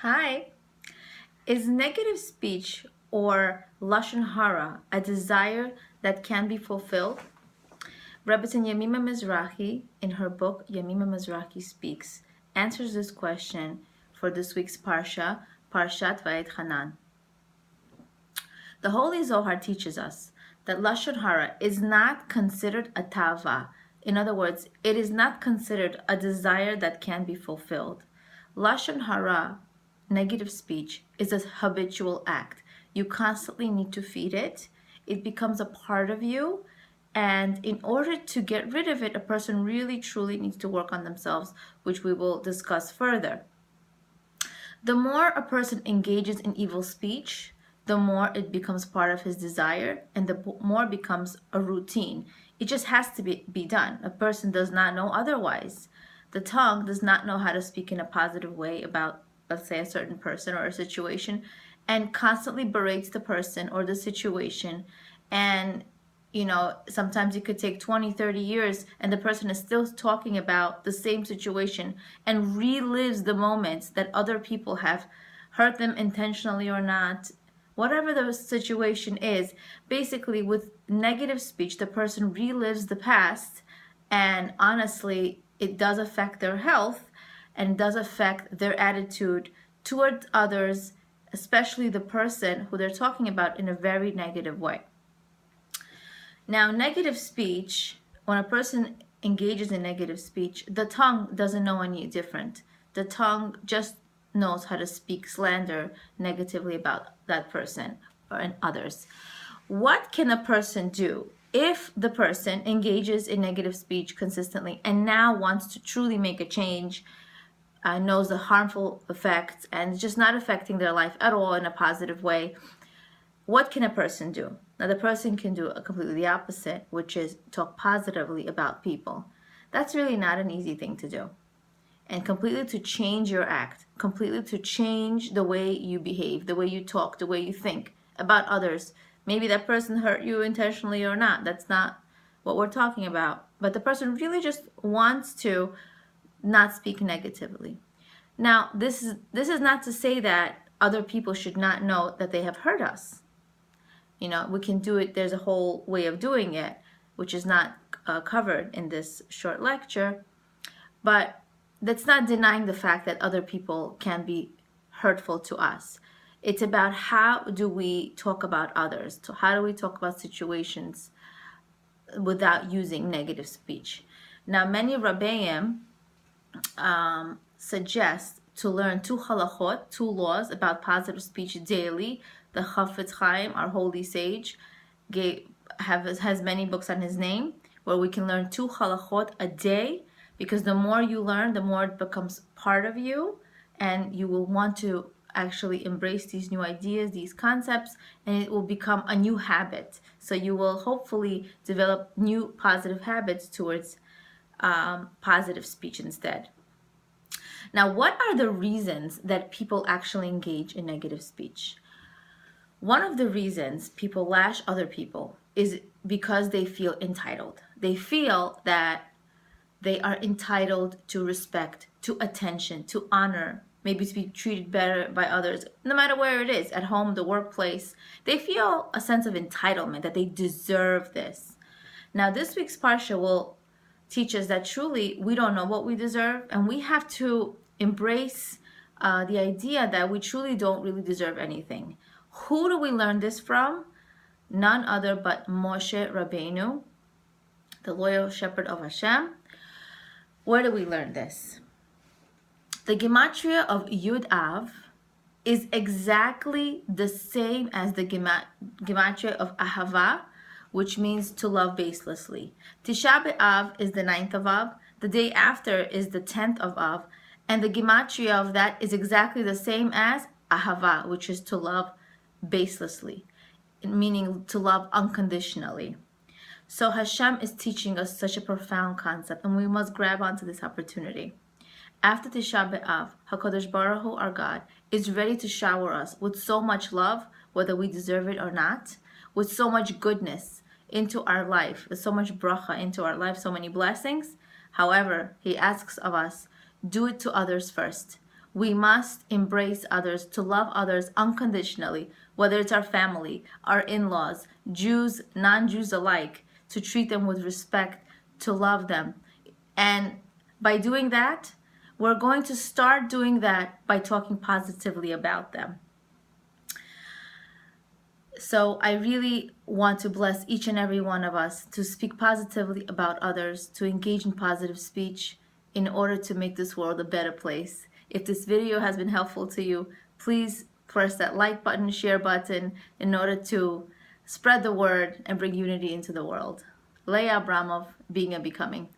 Hi. Is negative speech or lashon hara a desire that can be fulfilled? Rebbetzin Yamima Mizrahi, in her book Yamima Mizrahi Speaks, answers this question for this week's Parsha, Parshat Vayetchanan. The Holy Zohar teaches us that lashon hara is not considered a tava. In other words, it is not considered a desire that can be fulfilled. Lashon hara, negative speech, is a habitual act. You constantly need to feed it. It becomes a part of you. And in order to get rid of it, a person really truly needs to work on themselves, which we will discuss further. The more a person engages in evil speech, the more it becomes part of his desire and the more becomes a routine. It just has to be done. A person does not know otherwise. The tongue does not know how to speak in a positive way about, let's say, a certain person or a situation, and constantly berates the person or the situation. And sometimes it could take 20, 30 years and the person is still talking about the same situation and relives the moments that other people have hurt them intentionally or not. Whatever the situation is, basically with negative speech, the person relives the past, and honestly, it does affect their health and does affect their attitude towards others, especially the person who they're talking about, in a very negative way. Now, negative speech, when a person engages in negative speech, the tongue doesn't know any different. The tongue just knows how to speak slander negatively about that person and others. What can a person do if the person engages in negative speech consistently and now wants to truly make a change, knows the harmful effects and just not affecting their life at all in a positive way? What can a person do? Now, the person can do completely the opposite, which is talk positively about people. That's really not an easy thing to do. And completely to change your act, completely to change the way you behave, the way you talk, the way you think about others. Maybe that person hurt you intentionally or not. That's not what we're talking about. But the person really just wants to not speak negatively. Now, this is not to say that other people should not know that they have hurt us. We can do it. There's a whole way of doing it, which is not covered in this short lecture. But that's not denying the fact that other people can be hurtful to us. It's about how do we talk about others. So how do we talk about situations without using negative speech? Now, many Rabbeim suggest to learn 2 halachot, 2 laws about positive speech daily. The Chafetz Chaim, our holy sage, has many books on his name where we can learn 2 halachot a day, because the more you learn, the more it becomes part of you, and you will want to actually embrace these new ideas, these concepts, and it will become a new habit. So you will hopefully develop new positive habits towards positive speech instead. Now, what are the reasons that people actually engage in negative speech? One of the reasons people lash other people is because they feel entitled. They feel that they are entitled to respect, to attention, to honor, maybe to be treated better by others, no matter where it is, at home, the workplace. They feel a sense of entitlement, that they deserve this. Now, this week's Parsha will teach us that truly we don't know what we deserve, and we have to embrace the idea that we truly don't really deserve anything. Who do we learn this from? None other but Moshe Rabbeinu, the loyal shepherd of Hashem. Where do we learn this? The gematria of Yud Av is exactly the same as the gematria of Ahava, which means to love baselessly. Tisha B'Av is the 9th of Av. The day after is the 10th of Av. And the gematria of that is exactly the same as Ahava, which is to love baselessly, meaning to love unconditionally. So Hashem is teaching us such a profound concept, and we must grab onto this opportunity. After Tisha B'Av, HaKadosh Baruch Hu, our God, is ready to shower us with so much love, whether we deserve it or not, with so much goodness into our life, with so much bracha into our life, so many blessings. However, He asks of us, do it to others first. We must embrace others, to love others unconditionally, whether it's our family, our in-laws, Jews, non-Jews alike, to treat them with respect, to love them. And by doing that, we're going to start doing that by talking positively about them. So I really want to bless each and every one of us to speak positively about others, to engage in positive speech in order to make this world a better place. If this video has been helpful to you, please press that like button, share button in order to spread the word and bring unity into the world. Leah Abramov, Being and Becoming.